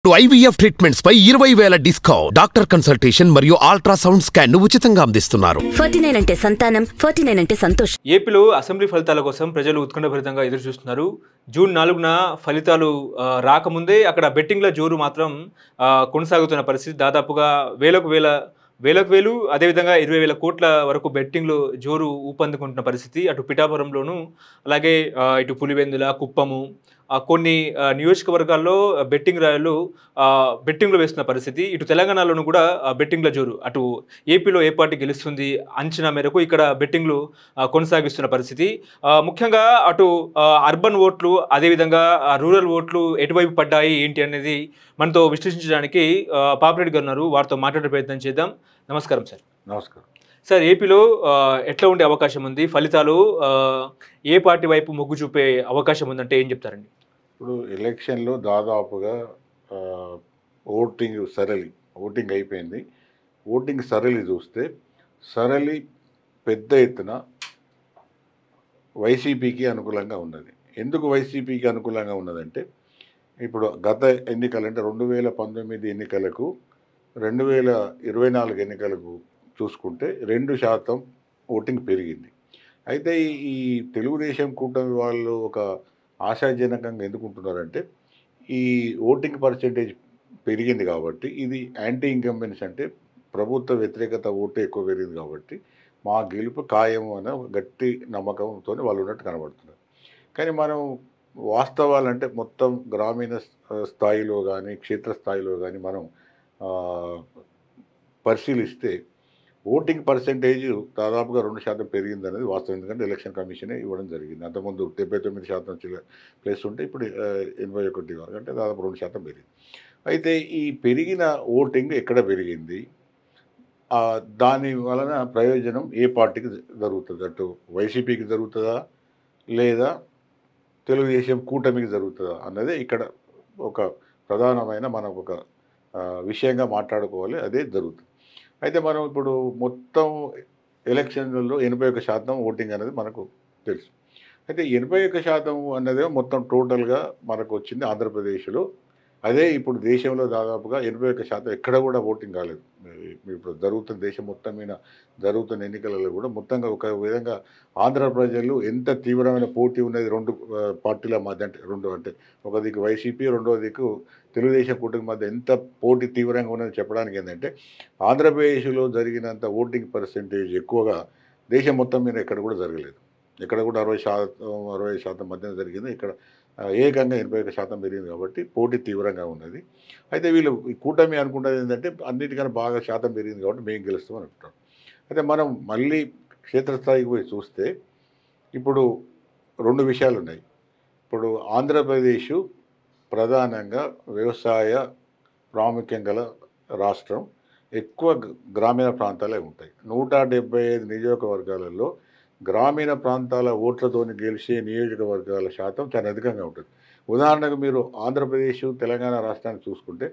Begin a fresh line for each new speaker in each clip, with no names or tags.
IVF treatments పై 20,000 discount. Doctor consultation మరియు ultrasound scan ను ఉచితంగా అందిస్తున్నారు.
49 అంటే సంతానం, 49 అంటే సంతోషం.
ఏపీలో అసెంబ్లీ ఫలితాల కోసం ప్రజలు ఉత్కంఠభరితంగా ఎదురు చూస్తున్నారు. జూన్ 4న ఫలితాలు రాకముందే అక్కడ బెట్టింగ్ల జోరు మాత్రం కొనసాగుతున్న పరిస్థితి. దాదాపుగా వేలకు వేలు అదేవిధంగా 20,000 కోట్ల వరకు బెట్టింగ్లు జోరు ఊపందుకుంటున్న పరిస్థితి. అటు పిఠాపురంలోను అలాగే ఇటు పులివెందుల, కుప్పము కొన్ని నియోజకవర్గాల్లో బెట్టింగ్లు వేస్తున్న పరిస్థితి. ఇటు తెలంగాణలోనూ కూడా బెట్టింగ్ల జోరు. అటు ఏపీలో ఏ పార్టీ గెలుస్తుంది అంచనా మేరకు ఇక్కడ బెట్టింగ్లు కొనసాగిస్తున్న పరిస్థితి. ముఖ్యంగా అటు అర్బన్ ఓట్లు అదేవిధంగా రూరల్ ఓట్లు ఎటువైపు పడ్డాయి ఏంటి అనేది మనతో విశ్లేషించడానికి పాపిరెడ్డి గారు ఉన్నారు. వారితో మాట్లాడే ప్రయత్నం చేద్దాం. నమస్కారం సార్.
నమస్కారం
సార్. ఏపీలో ఎట్లా ఉండే అవకాశం ఉంది? ఫలితాలు ఏ పార్టీ వైపు మొగ్గు చూపే అవకాశం ఉందంటే ఏం చెప్తారండి?
ఇప్పుడు ఎలక్షన్లో దాదాపుగా ఓటింగ్ అయిపోయింది. ఓటింగ్ సరళి చూస్తే సరళి పెద్ద ఎత్తున వైసీపీకి అనుకూలంగా ఉన్నది. ఎందుకు వైసీపీకి అనుకూలంగా ఉన్నదంటే ఇప్పుడు గత ఎన్నికలంటే 2019 ఎన్నికలకు 2024 ఎన్నికలకు చూసుకుంటే 2% ఓటింగ్ పెరిగింది. అయితే ఈ తెలుగుదేశం కూటమి వాళ్ళు ఒక ఆశాజనకంగా ఎందుకుంటున్నారంటే ఈ ఓటింగ్ పర్సెంటేజ్ పెరిగింది కాబట్టి ఇది యాంటీ ఇన్కంబెన్స్ అంటే ప్రభుత్వ వ్యతిరేకత ఓటు ఎక్కువ పెరిగింది కాబట్టి మా గెలుపు ఖాయము అనే ఒక గట్టి నమ్మకంతో వాళ్ళు ఉన్నట్టు కనబడుతున్నారు. కానీ మనం వాస్తవాలంటే మొత్తం గ్రామీణ స్థాయిలో కానీ క్షేత్రస్థాయిలో కానీ మనం పరిశీలిస్తే ఓటింగ్ పర్సెంటేజ్ దాదాపుగా 2% పెరిగింది అనేది వాస్తవం. ఎందుకంటే ఎలక్షన్ కమిషనే ఇవ్వడం జరిగింది. అంతకుముందు 79% ప్లేస్ ఉంటే ఇప్పుడు 81 వరకు అంటే దాదాపు 2% పెరిగింది. అయితే ఈ పెరిగిన ఓటింగ్ ఎక్కడ పెరిగింది, దాని వలన ప్రయోజనం ఏ పార్టీకి జరుగుతుంది? అటు వైసీపీకి జరుగుతుందా లేదా తెలుగుదేశం కూటమికి జరుగుతుందా అన్నదే ఇక్కడ ఒక ప్రధానమైన మనం ఒక విషయంగా మాట్లాడుకోవాలి. అదే జరుగుతుంది. అయితే మనం ఇప్పుడు మొత్తం ఎలక్షన్లలో 81% ఓటింగ్ అనేది మనకు తెలుసు. అయితే 81% అన్నదే మొత్తం టోటల్గా మనకు వచ్చింది ఆంధ్రప్రదేశ్లో. అదే ఇప్పుడు దేశంలో దాదాపుగా 81% ఎక్కడ కూడా ఓటింగ్ కాలేదు. ఇప్పుడు జరుగుతున్న దేశం మొత్తం మీద జరుగుతున్న ఎన్నికలలో కూడా మొత్తంగా ఒక విధంగా ఆంధ్ర ప్రజలు ఎంత తీవ్రమైన పోటీ ఉన్నది రెండు పార్టీల మధ్య అంటే ఒక దిక్కు వైసీపీ, రెండో దిక్కు తెలుగుదేశం కూటమి మధ్య ఎంత పోటీ తీవ్రంగా ఉన్నది చెప్పడానికి ఏంటంటే ఆంధ్రప్రదేశ్లో జరిగినంత ఓటింగ్ పర్సెంటేజ్ ఎక్కువగా దేశం మొత్తం మీద ఎక్కడ కూడా జరగలేదు. ఎక్కడ కూడా 60% మధ్యన జరిగింది. ఇక్కడ ఏకంగా 81% పెరిగింది కాబట్టి పోటీ తీవ్రంగా ఉన్నది. అయితే వీళ్ళు ఈ కూటమి అనుకుంటుంది ఏంటంటే అన్నిటికన్నా బాగా శాతం పెరిగింది కాబట్టి మేము గెలుస్తామని అనుకుంటాం. అయితే మనం మళ్ళీ క్షేత్రస్థాయికి పోయి చూస్తే ఇప్పుడు 2 విషయాలు ఉన్నాయి. ఇప్పుడు ఆంధ్రప్రదేశ్ ప్రధానంగా వ్యవసాయ ప్రాముఖ్యం గల రాష్ట్రం. ఎక్కువ గ్రామీణ ప్రాంతాలే ఉంటాయి. 175 నియోజకవర్గాలలో గ్రామీణ ప్రాంతాల ఓట్లతోని గెలిచే నియోజకవర్గాల శాతం చాలా అధికంగా ఉంటుంది. ఉదాహరణకు మీరు ఆంధ్రప్రదేశ్, తెలంగాణ రాష్ట్రాన్ని చూసుకుంటే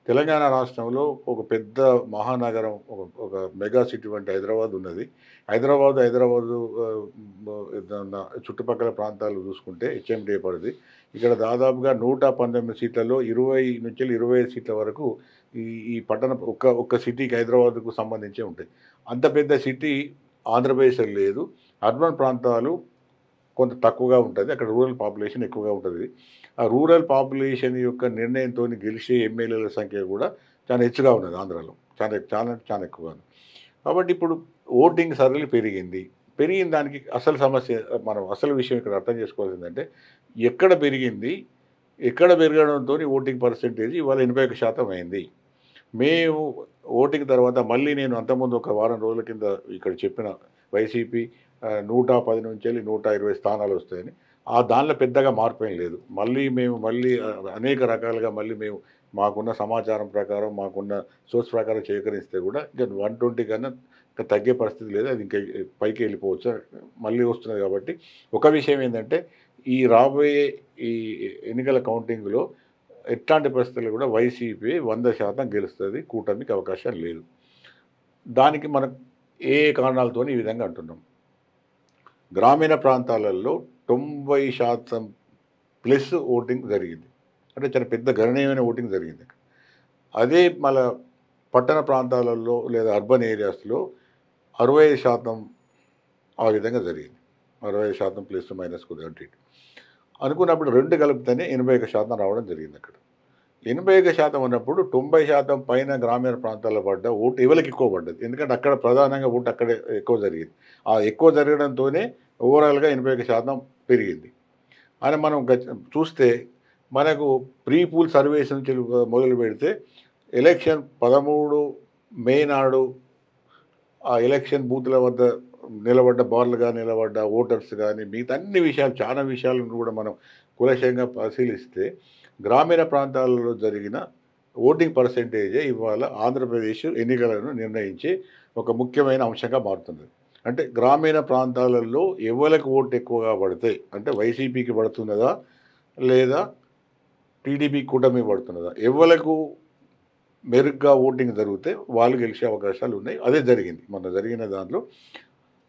తెలంగాణ రాష్ట్రంలో ఒక పెద్ద మహానగరం ఒక మెగా సిటీ వంటి హైదరాబాద్ ఉన్నది. హైదరాబాదు చుట్టుపక్కల ప్రాంతాలు చూసుకుంటే హెచ్ఎండిఏ పడుతుంది. ఇక్కడ దాదాపుగా 119 సీట్లలో 20 నుంచి 25 సీట్ల వరకు ఈ పట్టణ ఒక్క సిటీకి హైదరాబాద్కు సంబంధించే ఉంటాయి. అంత పెద్ద సిటీ ఆంధ్రప్రదేశ్లో లేదు. అర్బన్ ప్రాంతాలు కొంత తక్కువగా ఉంటుంది. అక్కడ రూరల్ పాపులేషన్ ఎక్కువగా ఉంటుంది. ఆ రూరల్ పాపులేషన్ యొక్క నిర్ణయంతో గెలిచే ఎమ్మెల్యేల సంఖ్య కూడా చాలా హెచ్చుగా ఉన్నది ఆంధ్రాలో. చాలా ఎక్కువగా ఉంది. కాబట్టి ఇప్పుడు ఓటింగ్ సరళి పెరిగిన దానికి అసలు సమస్య అసలు విషయం ఇక్కడ అర్థం చేసుకోవాల్సిందంటే ఎక్కడ పెరిగింది, ఎక్కడ పెరగడంతో ఓటింగ్ పర్సెంటేజ్ ఇవాళ 81% అయింది. మేము ఓటింగ్ తర్వాత మళ్ళీ నేను అంతకుముందు ఒక వారం రోజుల కింద ఇక్కడ చెప్పిన వైసీపీ 110 నుంచి 120 స్థానాలు వస్తాయని. దానిలో పెద్దగా మార్పు ఏం లేదు. మళ్ళీ అనేక రకాలుగా మేము మాకున్న సమాచారం ప్రకారం మాకున్న సోర్స్ ప్రకారం సేకరిస్తే కూడా ఇంకా 120 కన్నా ఇంకా తగ్గే పరిస్థితి లేదు. అది ఇంకా పైకి వెళ్ళిపోవచ్చు. మళ్ళీ వస్తున్నది కాబట్టి ఒక విషయం ఏంటంటే ఈ రాబోయే ఈ ఎన్నికల కౌంటింగ్లో ఎట్లాంటి పరిస్థితుల్లో కూడా వైసీపీ 100% గెలుస్తుంది. కూటమికి అవకాశం లేదు. దానికి మనం ఏ కారణాలతో ఈ విధంగా అంటున్నాం. గ్రామీణ ప్రాంతాలలో 90% ప్లస్ ఓటింగ్ జరిగింది. అంటే చాలా పెద్ద గణనీయమైన ఓటింగ్ జరిగింది. అదే మన పట్టణ ప్రాంతాలలో లేదా అర్బన్ ఏరియాస్లో 65% ఆ విధంగా జరిగింది. 65% ప్లస్ మైనస్ కొద్దిగా అటు ఇటు. అనుకున్నప్పుడు 2 కలిపితేనే 81% రావడం జరిగింది అక్కడ. 81% ఉన్నప్పుడు 90% పైన గ్రామీణ ప్రాంతాల్లో పడ్డ ఓటు ఎవరికి ఎక్కువ పడ్డది. ఎందుకంటే అక్కడ ప్రధానంగా ఓటు అక్కడే ఎక్కువ జరిగింది. ఆ ఎక్కువ జరగడంతోనే ఓవరాల్‌గా 81% పెరిగింది. అని మనం చూస్తే మనకు ప్రీ పూల్ సర్వేస్ నుంచి మొదలు పెడితే ఎలక్షన్ 13 మే నాడు ఆ ఎలక్షన్ బూత్‌ల వద్ద నిలబడ్డ బార్లుగా నిలబడ్డ ఓటర్స్ గానీ, మిగతా అన్ని విషయాలు చాలా విషయాలను కూడా మనం కూలంకషంగా పరిశీలిస్తే గ్రామీణ ప్రాంతాలలో జరిగిన ఓటింగ్ పర్సెంటేజే ఇవాళ ఆంధ్రప్రదేశ్ ఎన్నికలను నిర్ణయించే ఒక ముఖ్యమైన అంశంగా మారుతున్నది. అంటే గ్రామీణ ప్రాంతాలలో ఎవరికి ఓటు ఎక్కువగా పడతాయి అంటే వైసీపీకి పడుతున్నదా? లేదా టీడీపీ కూటమి పడుతున్నదా? ఎవలకు మెరుగ్గా ఓటింగ్ జరిగితే వాళ్ళు గెలిచే అవకాశాలు ఉన్నాయి. అదే జరిగింది. మొన్న జరిగిన దాంట్లో.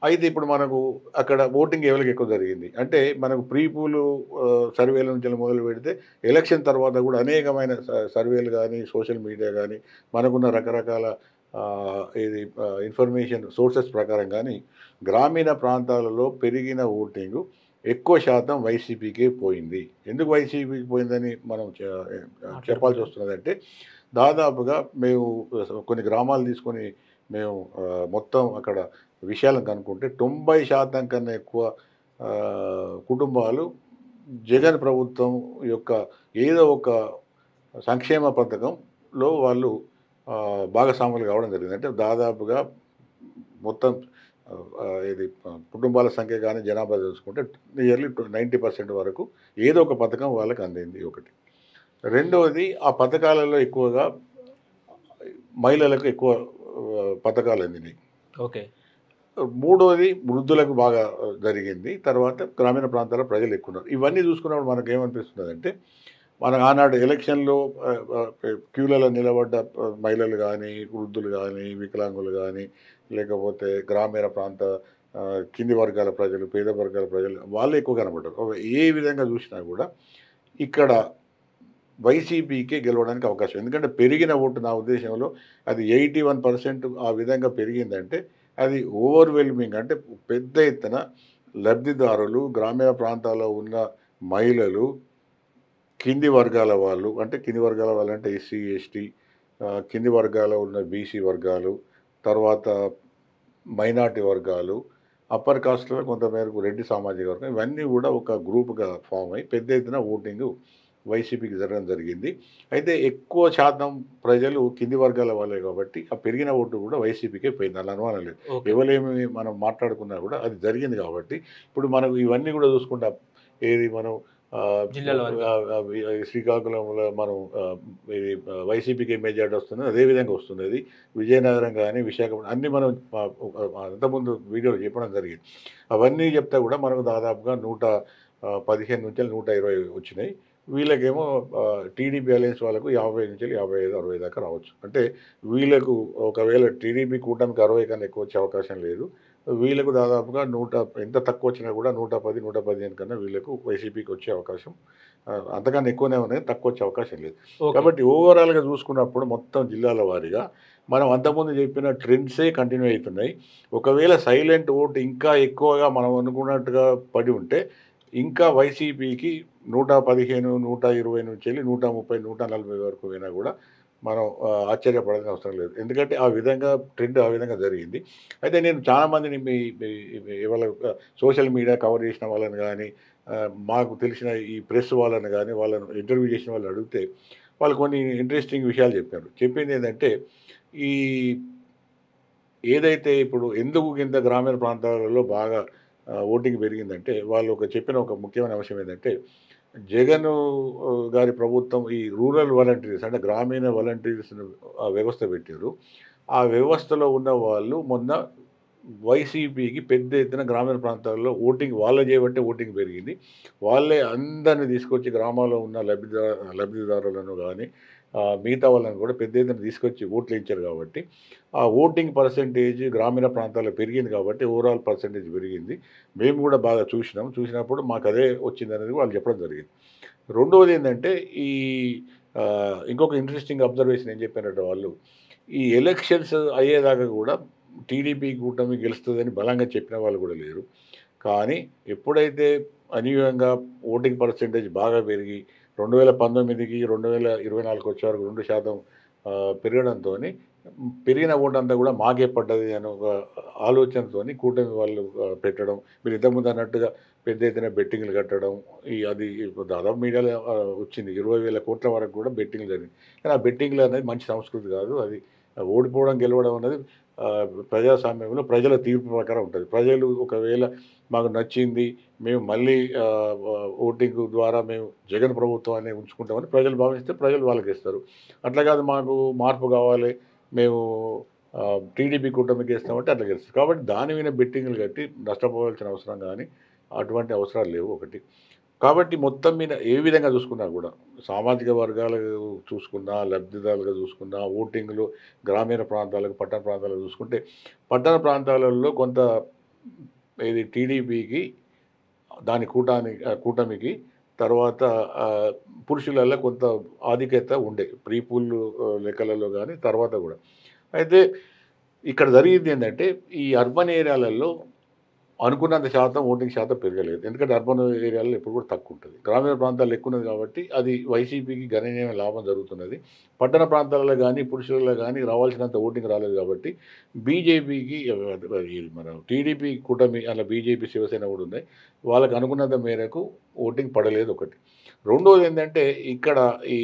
అయితే ఇప్పుడు మనకు అక్కడ ఓటింగ్ ఎవరికి ఎక్కువ జరిగింది. అంటే మనకు ప్రీ పూలు సర్వేల నుంచి మొదలు పెడితే ఎలక్షన్ తర్వాత కూడా అనేకమైన సర్వేలు గానీ, సోషల్ మీడియా గానీ, మనకున్న రకరకాల ఇన్ఫర్మేషన్ సోర్సెస్ ప్రకారం గానీ, గ్రామీణ ప్రాంతాలలో పెరిగిన ఓటింగు ఎక్కువ శాతం వైసీపీకే పోయింది. ఎందుకు వైసీపీకి పోయిందని మనం చెప్పాల్సి వస్తున్నదంటే, దాదాపుగా మేము కొన్ని గ్రామాలు తీసుకొని మేము మొత్తం అక్కడ విషయాలను కనుక్కుంటే 90% కన్నా ఎక్కువ కుటుంబాలు జగన్ ప్రభుత్వం యొక్క ఏదో ఒక సంక్షేమ పథకంలో వాళ్ళు భాగస్వాములు కావడం జరిగింది. అంటే దాదాపుగా మొత్తం కుటుంబాల సంఖ్య కానీ జనాభా చూసుకుంటే నియర్లీ 90% వరకు ఏదో ఒక పథకం వాళ్ళకి అందింది ఒకటి. రెండవది ఆ పథకాలలో ఎక్కువగా మహిళలకు ఎక్కువ పథకాలు అందినాయి.
ఓకే.
మూడోది వృద్ధులకు బాగా జరిగింది. తర్వాత గ్రామీణ ప్రాంతాల ప్రజలు ఎక్కువ ఉన్నారు. ఇవన్నీ చూసుకున్నప్పుడు మనకేమనిపిస్తున్నదంటే, మన ఆనాడు ఎలక్షన్‌లో క్యూలలో నిలబడ్డ మహిళలు గానీ, వృద్ధులు గానీ, వికలాంగులు గానీ, లేకపోతే గ్రామీణ ప్రాంత కింది వర్గాల ప్రజలు, పేద వర్గాల ప్రజలు వాళ్ళే ఎక్కువ కనపడ్డారు. ఏ విధంగా చూసినా కూడా ఇక్కడ వైసీపీకే గెలవడానికి అవకాశం. ఎందుకంటే పెరిగిన ఓటు నా ఉద్దేశంలో అది 81% ఆ విధంగా పెరిగిందంటే అది ఓవర్‌వెల్మింగ్ అంటే పెద్ద ఎత్తున లబ్ధిదారులు, గ్రామీణ ప్రాంతాల్లో ఉన్న మహిళలు, కింది వర్గాల వాళ్ళు అంటే కింది వర్గాల వాళ్ళంటే ఎస్సీ, ఎస్టీ, కింది వర్గాల్లో ఉన్న బీసీ వర్గాలు, తర్వాత మైనారిటీ వర్గాలు, అప్పర్ కాస్ట్‌లో కొంతమేరకు రెడ్డి సామాజిక వర్గం ఇవన్నీ కూడా ఒక గ్రూప్‌గా ఫార్మ్ అయ్యి పెద్ద ఎత్తున ఓటింగు వైసీపీకి జరగడం జరిగింది. అయితే ఎక్కువ శాతం ప్రజలు కింది వర్గాల వాళ్ళే కాబట్టి ఆ పెరిగిన ఓటు కూడా వైసీపీకే పోయింది. అందులో అనుమానం లేదు. ఎవరేమి మనం మాట్లాడుకున్నా కూడా అది జరిగింది కాబట్టి ఇప్పుడు మనం ఇవన్నీ కూడా చూసుకుంటాం. ఏది మనం శ్రీకాకుళంలో మనం ఇది వైసీపీకి మెజారిటీ వస్తుంది. అదేవిధంగా వస్తున్నది. విజయనగరం కానీ, విశాఖపట్నం అన్నీ మనం అంతకుముందు వీడియోలో చెప్పడం జరిగింది. అవన్నీ చెప్తే కూడా మనకు దాదాపుగా 115 నుంచి 120 వచ్చినాయి. వీళ్ళకేమో టీడీపీ అలయన్స్ వాళ్ళకు 50 నుంచి 55, 60 దాకా రావచ్చు. అంటే వీళ్ళకు ఒకవేళ టీడీపీ కూటమికి 60 కన్నా ఎక్కువ వచ్చే అవకాశం లేదు. వీళ్ళకు దాదాపుగా ఎంత తక్కువ వచ్చినా కూడా 110, 115 కన్నా వీళ్ళకు వైసీపీకి వచ్చే అవకాశం అంతకన్నా ఎక్కువనే ఉన్నాయి. తక్కువ వచ్చే అవకాశం లేదు. కాబట్టి ఓవరాల్‌గా చూసుకున్నప్పుడు మొత్తం జిల్లాల వారీగా మనం అంతకుముందు చెప్పిన ట్రెండ్సే కంటిన్యూ అవుతున్నాయి. ఒకవేళ సైలెంట్ ఓటు ఇంకా ఎక్కువగా మనం అనుకున్నట్టుగా పడి ఉంటే ఇంకా వైసీపీకి 115, 120 నుంచి వెళ్ళి 130, 140 వరకు పోయినా కూడా మనం ఆశ్చర్యపడాల్సిన అవసరం లేదు. ఎందుకంటే ఆ విధంగా ట్రెండ్ ఆ విధంగా జరిగింది. అయితే నేను చాలామందిని ఇవాళ సోషల్ మీడియా కవర్ చేసిన వాళ్ళని కానీ, మాకు తెలిసిన ఈ ప్రెస్ వాళ్ళని కానీ, వాళ్ళని ఇంటర్వ్యూ చేసిన వాళ్ళని అడిగితే వాళ్ళు కొన్ని ఇంట్రెస్టింగ్ విషయాలు చెప్పారు. చెప్పింది ఏంటంటే, ఈ ఏదైతే ఇప్పుడు ఎందుకు ఇంత గ్రామీణ ప్రాంతాలలో బాగా ఓటింగ్ పెరిగిందంటే వాళ్ళు చెప్పిన ఒక ముఖ్యమైన అంశం ఏంటంటే జగన్ గారి ప్రభుత్వం ఈ రూరల్ వాలంటీర్స్ అంటే గ్రామీణ వాలంటీర్స్ వ్యవస్థ పెట్టారు. ఆ వ్యవస్థలో ఉన్న వాళ్ళు మొన్న వైసీపీకి పెద్ద ఎత్తున గ్రామీణ ప్రాంతాల్లో ఓటింగ్ వాళ్ళే చేయబట్టే ఓటింగ్ పెరిగింది. వాళ్ళే అందరిని తీసుకొచ్చి గ్రామాల్లో ఉన్న లబ్ధిదారులను కానీ మిగతా వాళ్ళని కూడా పెద్ద ఎత్తున తీసుకొచ్చి ఓట్లు ఇచ్చారు కాబట్టి ఆ ఓటింగ్ పర్సెంటేజ్ గ్రామీణ ప్రాంతాల్లో పెరిగింది కాబట్టి ఓవరాల్ పర్సెంటేజ్ పెరిగింది. మేము కూడా బాగా చూసినప్పుడు మాకు అదే వచ్చిందనేది వాళ్ళు చెప్పడం జరిగింది. రెండవది ఏంటంటే ఈ ఇంకొక ఇంట్రెస్టింగ్ అబ్జర్వేషన్ ఏం చెప్పారంటే వాళ్ళు, ఈ ఎలక్షన్స్ అయ్యేదాకా కూడా టీడీపీ కూటమి గెలుస్తుందని బలంగా చెప్పిన వాళ్ళు కూడా లేరు. కానీ ఎప్పుడైతే అనూహ్యంగా ఓటింగ్ పర్సెంటేజ్ బాగా పెరిగి 2019కి 2024 వచ్చే వరకు 2% పెరగడంతోని పెరిగిన ఓటంతా కూడా మాకే పడ్డది అని ఒక ఆలోచనతోని కూటమి వాళ్ళు పెట్టడం. మీరు ఇంతకుముందు అన్నట్టుగా పెద్ద ఎత్తున బెట్టింగ్లు కట్టడం, అది దాదాపు మీడియాలో వచ్చింది. 20,000 కోట్ల వరకు కూడా బెట్టింగ్లు జరిగింది. కానీ ఆ బెట్టింగ్లు అనేది మంచి సంస్కృతి కాదు. అది ఓడిపోవడం, గెలవడం అనేది ప్రజాస్వామ్యంలో ప్రజల తీర్పు ప్రకారం ఉంటుంది. ప్రజలు ఒకవేళ మాకు నచ్చింది, మేము మళ్ళీ ఓటింగ్ ద్వారా మేము జగన్ ప్రభుత్వాన్ని ఉంచుకుంటామని ప్రజలు భావిస్తే ప్రజలు వాళ్ళకి ఇస్తారు. అట్లా కాదు మాకు మార్పు కావాలి, మేము టీడీపీ కూటమికి ఇస్తామంటే అట్లా గెలుస్తారు. కాబట్టి దాని మీద బెట్టింగ్లు కట్టి నష్టపోవాల్సిన అవసరం కానీ అటువంటి అవసరాలు లేవు ఒకటి. కాబట్టి మొత్తం మీద ఏ విధంగా చూసుకున్నా కూడా సామాజిక వర్గాలకు చూసుకున్నా, లబ్ధిదారులుగా చూసుకున్నా, ఓటింగ్లు గ్రామీణ ప్రాంతాలకు, పట్టణ ప్రాంతాలకు చూసుకుంటే పట్టణ ప్రాంతాలలో కొంత ఇది టీడీపీకి దాని కూటమికి తర్వాత పురుషులలో కొంత ఆధిక్యత ఉండే ప్రీ పూల్ లెక్కలలో కానీ తర్వాత కూడా. అయితే ఇక్కడ జరిగింది ఏంటంటే ఈ అర్బన్ ఏరియాలలో అనుకున్నంత శాతం ఓటింగ్ శాతం పెరగలేదు. ఎందుకంటే అర్బన్ ఏరియాలో ఎప్పుడు కూడా తక్కువ ఉంటుంది. గ్రామీణ ప్రాంతాల్లో ఎక్కువ ఉన్నది కాబట్టి అది వైసీపీకి గణనీయమైన లాభం జరుగుతున్నది. పట్టణ ప్రాంతాలలో కానీ పురుషులలో కానీ రావాల్సినంత ఓటింగ్ రాలేదు కాబట్టి బీజేపీకి మన టీడీపీ కూటమి అలా బీజేపీ శివసేన కూడా ఉన్నాయి. వాళ్ళకి అనుకున్నంత మేరకు ఓటింగ్ పడలేదు ఒకటి. రెండోది ఏంటంటే ఇక్కడ ఈ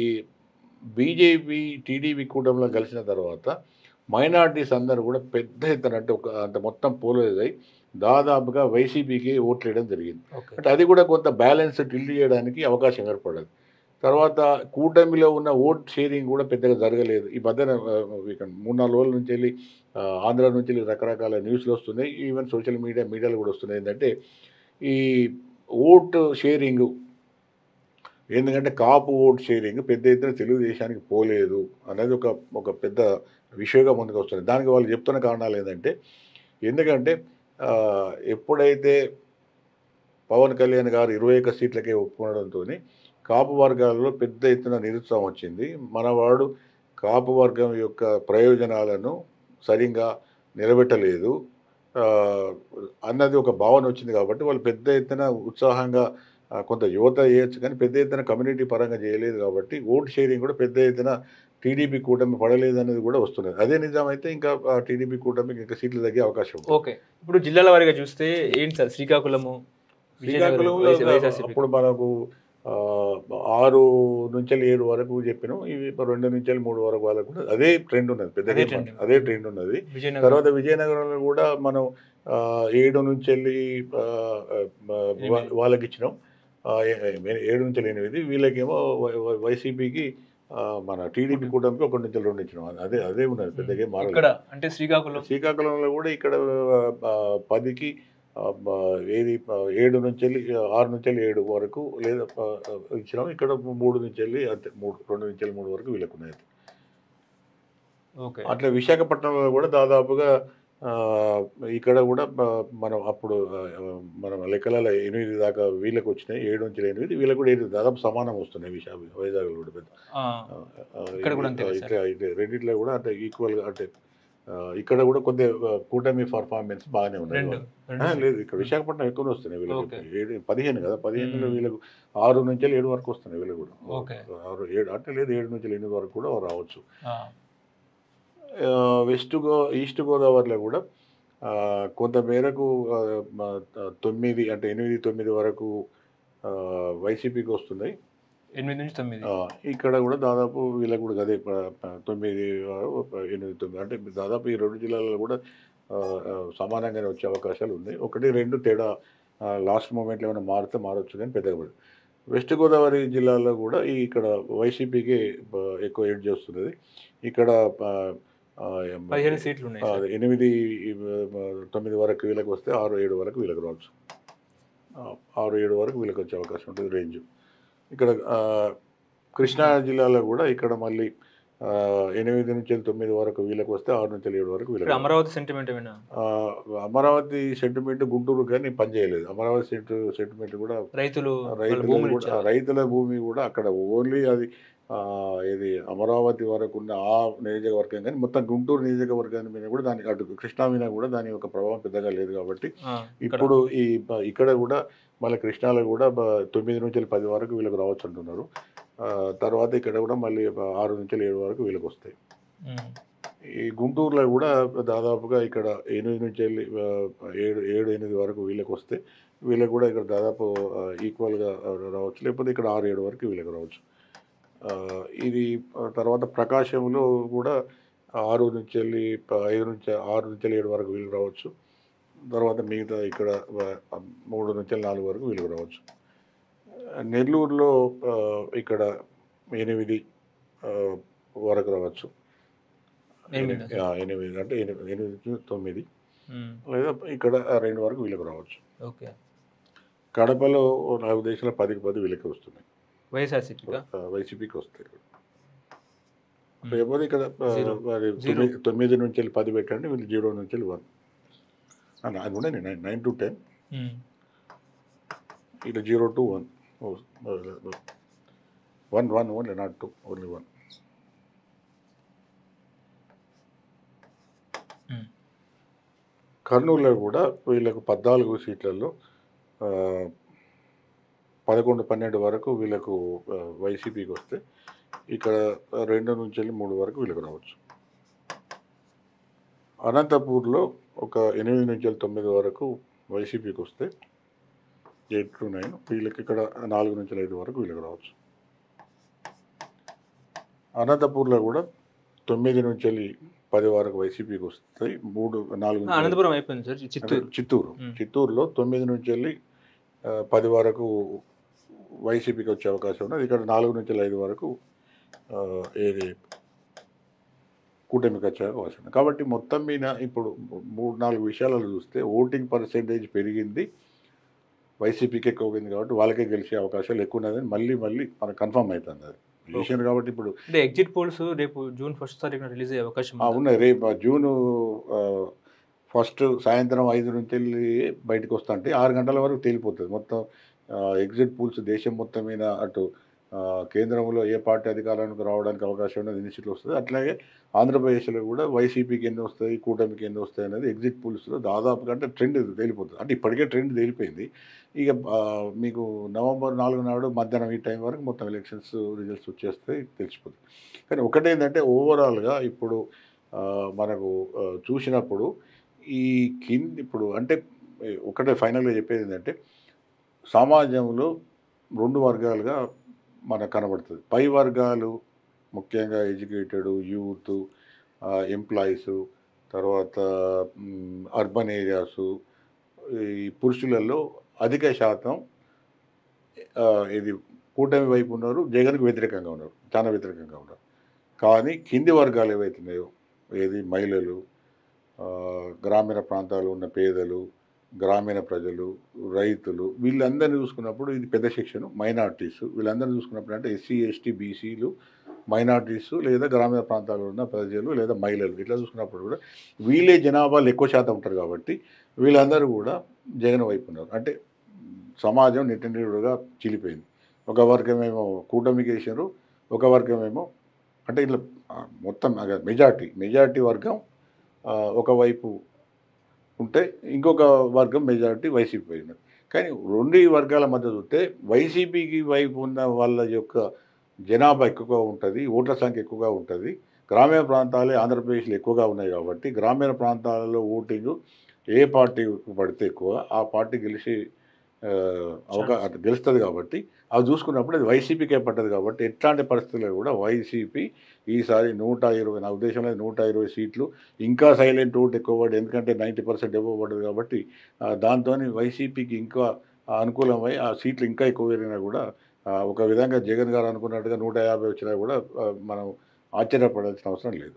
బీజేపీ టీడీపీ కూటమిలో కలిసిన తర్వాత మైనారిటీస్ అందరూ కూడా పెద్ద ఎత్తున అంటే మొత్తం పోలరైజ్ అయ్యి దాదాపుగా వైసీపీకి ఓట్లు వేయడం జరిగింది. అంటే అది కూడా కొంత బ్యాలెన్స్ టిల్ట్ చేయడానికి అవకాశం ఏర్పడదు. తర్వాత కూటమిలో ఉన్న ఓట్ షేరింగ్ కూడా పెద్దగా జరగలేదు. ఈ మధ్యన 3-4 రోజుల నుంచి వెళ్ళి ఆంధ్ర నుంచి వెళ్ళి రకరకాల న్యూస్లు వస్తున్నాయి. ఈవెన్ సోషల్ మీడియాలో కూడా వస్తున్నాయి. ఏంటంటే ఈ ఓట్ షేరింగ్ ఎందుకంటే కాపు ఓట్ షేరింగ్ పెద్ద ఎత్తున తెలుగుదేశానికి పోలేదు అనేది ఒక పెద్ద విషయంగా ముందుకు వస్తుంది. దానికి వాళ్ళు చెప్తున్న కారణాలు ఏంటంటే, ఎందుకంటే ఎప్పుడైతే పవన్ కళ్యాణ్ గారు 21 సీట్లకే ఒప్పుకోవడంతో కాపు వర్గాలలో పెద్ద ఎత్తున నిరుత్సాహం వచ్చింది. మనవాడు కాపు వర్గం యొక్క ప్రయోజనాలను సరిగ్గా నిలబెట్టలేదు అన్నది ఒక భావన వచ్చింది. కాబట్టి వాళ్ళు పెద్ద ఎత్తున ఉత్సాహంగా కొంత యువత చేయొచ్చు, కానీ పెద్ద ఎత్తున కమ్యూనిటీ పరంగా చేయలేదు. కాబట్టి ఓట్ షేరింగ్ కూడా పెద్ద ఎత్తున టీడీపీ కూటమి పడలేదు అనేది కూడా వస్తున్నది. అదే నిజమైతే ఇంకా టీడీపీ కూటమికి ఇంకా సీట్లు తగ్గే అవకాశం ఉంది.
ఓకే, ఇప్పుడు జిల్లాల వారీగా చూస్తే ఏంటి సార్ శ్రీకాకుళంలో
అప్పుడు మనకు 6 నుంచి 7 వరకు చెప్పినాం. ఇవి 2 నుంచి 3 వరకు వాళ్ళకు కూడా అదే ట్రెండ్ ఉన్నది, పెద్దగా అదే ట్రెండ్ ఉన్నది. తర్వాత విజయనగరంలో కూడా మనం 7 నుంచి వెళ్ళి వాళ్ళకి ఇచ్చినాం. 7 నుంచి 8 వీళ్ళకేమో వైసీపీకి మన టీడీపీ కూటమికి 1 నుంచి 2 ఇచ్చినాం. అదే ఉన్నది, పెద్దగా మారలేదు.
అంటే శ్రీకాకుళంలో
కూడా ఇక్కడ 10కి 7 నుంచి వెళ్ళి 6 నుంచి 7 వరకు లేదా ఇచ్చినాం. ఇక్కడ 3 నుంచి వెళ్ళి అంతే 2 నుంచి 3 వరకు వీళ్ళకు ఉన్నాయి. అట్లా విశాఖపట్నంలో కూడా దాదాపుగా ఇక్కడ కూడా మనం అప్పుడు మనం లెక్కలలో 8 దాకా వీళ్ళకి వచ్చినాయి. 7 నుంచి 8 వీళ్ళకి కూడా 8 దాదాపు సమానం వస్తున్నాయి. వైజాగ్లో కూడా పెద్ద రెండిట్లో కూడా అంటే ఈక్వల్గా అంటే ఇక్కడ కూడా కొద్ది కూటమి పర్ఫార్మెన్స్ బాగానే ఉన్నాయి. లేదు ఇక్కడ విశాఖపట్నం ఎక్కువ వస్తున్నాయి వీళ్ళకి. 15 కదా, 15లో వీళ్ళకు 6 నుంచి 7 వరకు వస్తున్నాయి వీళ్ళకి కూడా. 6, 7 అంటే లేదు 7 నుంచి 8 వరకు కూడా రావచ్చు. ఈస్ట్ గోదావరిలో కూడా కొంత మేరకు 9 అంటే 8-9 వరకు వైసీపీకి వస్తున్నాయి.
8 నుంచి 9
ఇక్కడ కూడా దాదాపు వీళ్ళకి కూడా అదే 9, 8, 9 అంటే దాదాపు ఈ 2 జిల్లాలలో కూడా సమానంగానే వచ్చే అవకాశాలు ఉన్నాయి. 1-2 తేడా లాస్ట్ మూమెంట్లో ఏమైనా మారొచ్చు కానీ పెద్దగా పడదు. వెస్ట్ గోదావరి జిల్లాలో కూడా ఇక్కడ వైసీపీకి ఎక్కువ ఎడ్జ్ వస్తున్నది. ఇక్కడ
15 సీట్లు ఉన్నాయి.
8-9 వరకు వీళ్ళకి వస్తే 6-7 వరకు వీళ్ళకి రావచ్చు. 6-7 వరకు వీళ్ళకి వచ్చే అవకాశం ఉంటుంది రేంజ్. ఇక్కడ కృష్ణా జిల్లాలో కూడా ఇక్కడ మళ్ళీ 8 నుంచి 9 వరకు వీళ్ళకి వస్తే 6 నుంచి 7 వరకు వీళ్ళకి.
అమరావతి సెంటిమెంట్ ఏమైనా?
అమరావతి సెంటిమెంట్ గుంటూరు కానీ పనిచేయలేదు. అమరావతి సెంటిమెంట్ కూడా రైతుల భూమి కూడా అక్కడ ఓన్లీ అది ఇది అమరావతి వరకు ఉన్న ఆ నియోజకవర్గం కానీ మొత్తం గుంటూరు నియోజకవర్గాన్ని మీద కూడా దాని అటు కృష్ణా మీద కూడా దాని యొక్క ప్రభావం పెద్దగా లేదు కాబట్టి ఇప్పుడు ఇక్కడ కూడా మళ్ళీ కృష్ణాలో కూడా 9 నుంచి 10 వరకు వీళ్ళకి రావచ్చు అంటున్నారు. తర్వాత ఇక్కడ కూడా మళ్ళీ 6 నుంచి 7 వరకు వీళ్ళకి వస్తాయి. ఈ గుంటూరులో కూడా దాదాపుగా ఇక్కడ 8 నుంచి 7-8 వరకు వీళ్ళకి వస్తే వీళ్ళకి కూడా ఇక్కడ దాదాపు ఈక్వల్గా రావచ్చు, లేకపోతే ఇక్కడ 6-7 వరకు వీళ్ళకి రావచ్చు. ఇది తర్వాత ప్రకాశంలో కూడా 6 నుంచి 7 వరకు వీళ్ళు రావచ్చు. తర్వాత మిగతా ఇక్కడ 3 నుంచి 4 వరకు వీళ్ళు రావచ్చు. నెల్లూరులో ఇక్కడ 8 వరకు రావచ్చు. 8 అంటే 8 నుంచి 9 లేదా ఇక్కడ 2 వరకు వీళ్ళకి రావచ్చు.
ఓకే.
కడపలో నాకు ఉద్దేశంలో 10కి 10 వీళ్ళకి వస్తున్నాయి, వైసీపీకి వస్తాయి. లేకపోతే ఇక్కడ 9 నుంచి 10 పెట్టండి, వీళ్ళు 0 నుంచి 1 అది కూడా 9 to 10 ఇలా 0 to 1 ఓన్లీ నాట్ 2 ఓన్లీ 1. కర్నూలులో కూడా వీళ్ళకు 14 సీట్లలో 11-12 వరకు వీళ్ళకు వైసీపీకి వస్తే ఇక్కడ 2 నుంచి 3 వరకు వీళ్ళకి రావచ్చు. అనంతపూర్లో ఒక 8 నుంచి 9 వరకు వైసీపీకి వస్తే 8 to 9 వీళ్ళకి ఇక్కడ 4 నుంచి 5 వరకు వీళ్ళకి రావచ్చు. అనంతపూర్లో కూడా 9 నుంచి 10 వరకు వైసీపీకి వస్తాయి, 4
అనంతపురం అయిపోయింది సార్.
చిత్తూరులో 9 నుంచి 10 వరకు వైసీపీకి వచ్చే అవకాశం ఉన్నది. ఇక్కడ 4 నుంచి 5 వరకు ఏది కూటమికి వచ్చే అవకాశం ఉంది. కాబట్టి మొత్తం మీద ఇప్పుడు 3-4 విషయాలలో చూస్తే ఓటింగ్ పర్సెంటేజ్ పెరిగింది, వైసీపీకి ఎక్కువ పోయింది కాబట్టి వాళ్ళకే గెలిచే అవకాశాలు ఎక్కువ ఉన్నదని మళ్ళీ మనకు కన్ఫర్మ్ అవుతుంది అది విషయం. కాబట్టి ఇప్పుడు
ఎగ్జిట్ పోల్స్ రేపు జూన్ 1 తారీఖున రిలీజ్ అయ్యే అవకాశం
ఉన్నాయి. రేపు జూన్ 1 సాయంత్రం 5 నుంచి బయటకు వస్తా అంటే 6 గంటల వరకు తేలిపోతుంది మొత్తం ఎగ్జిట్ పోల్స్ దేశం మొత్తం మీద. అటు కేంద్రంలో ఏ పార్టీ అధికారానికి రావడానికి అవకాశం ఉన్నది ఎన్ని సీట్లు వస్తుంది, అట్లాగే ఆంధ్రప్రదేశ్లో కూడా వైసీపీకి ఎన్ని వస్తాయి, కూటమికి ఎన్ని వస్తాయి అనేది ఎగ్జిట్ పోల్స్లో దాదాపుగా అంటే ట్రెండ్ తేలిపోతుంది. అంటే ఇప్పటికే ట్రెండ్ తేలిపోయింది. ఇక మీకు నవంబర్ 4 నాడు మధ్యాహ్నం ఈ టైం వరకు మొత్తం ఎలక్షన్స్ రిజల్ట్స్ వచ్చేస్తాయి, తెలిసిపోతుంది. కానీ ఒకటేంటంటే ఓవరాల్గా ఇప్పుడు మనకు చూసినప్పుడు ఈ ఇప్పుడు అంటే ఒకటే ఫైనల్గా చెప్పేది ఏంటంటే సమాజంలో 2 వర్గాలుగా మనకు కనబడుతుంది. పై వర్గాలు ముఖ్యంగా ఎడ్యుకేటెడ్ యూత్, ఎంప్లాయీస్, తర్వాత అర్బన్ ఏరియాసు, ఈ పురుషులలో అధిక శాతం ఇది కూటమి వైపు ఉన్నారు, జగన్కు వ్యతిరేకంగా ఉన్నారు, చాలా వ్యతిరేకంగా ఉన్నారు. కానీ కింది వర్గాలు ఏవైతున్నాయో ఏది మహిళలు, గ్రామీణ ప్రాంతాల్లో ఉన్న పేదలు, గ్రామీణ ప్రజలు, రైతులు వీళ్ళందరినీ చూసుకున్నప్పుడు ఇది పెద్ద సెక్షన్. మైనార్టీస్ వీళ్ళందరినీ చూసుకున్నప్పుడు అంటే ఎస్సీ ఎస్టీ బీసీలు, మైనార్టీస్ లేదా గ్రామీణ ప్రాంతాల్లో ఉన్న ప్రజలు లేదా మహిళలు ఇట్లా చూసుకున్నప్పుడు కూడా వీళ్ళే జనాభాలు ఎక్కువ శాతం ఉంటారు కాబట్టి వీళ్ళందరూ కూడా జగన్ వైపు ఉన్నారు. అంటే సమాజం నిట్టనిడుగా చిలిపోయింది. ఒక వర్గమేమో కూటమికి వేసారు, ఒక వర్గమేమో అంటే ఇట్లా మొత్తం మెజార్టీ వర్గం ఒకవైపు ఉంటే ఇంకొక వర్గం మెజారిటీ వైసీపీ పోయినది. కానీ 2 వర్గాల మధ్య చూస్తే వైసీపీకి వైపు ఉన్న వాళ్ళ యొక్క జనాభా ఎక్కువగా ఉంటుంది, ఓట్ల సంఖ్య ఎక్కువగా ఉంటుంది. గ్రామీణ ప్రాంతాలే ఆంధ్రప్రదేశ్లో ఎక్కువగా ఉన్నాయి కాబట్టి గ్రామీణ ప్రాంతాలలో ఓటింగ్ ఏ పార్టీ పడితే ఎక్కువ ఆ పార్టీ గెలుస్తుంది కాబట్టి అవి చూసుకున్నప్పుడు అది వైసీపీకే పడ్డది. కాబట్టి ఎట్లాంటి పరిస్థితుల్లో కూడా వైసీపీ ఈసారి 120 నా ఉద్దేశంలో 120 సీట్లు ఇంకా సైలెంట్ ఓట్ ఎక్కువ పడి, ఎందుకంటే 90% ఎక్కువ పడ్డది కాబట్టి దాంతో వైసీపీకి ఇంకా అనుకూలమై ఆ సీట్లు ఇంకా ఎక్కువ పెరిగినా కూడా ఒక విధంగా జగన్ గారు అనుకున్నట్టుగా 150 వచ్చినా కూడా మనం ఆశ్చర్యపడాల్సిన అవసరం లేదు.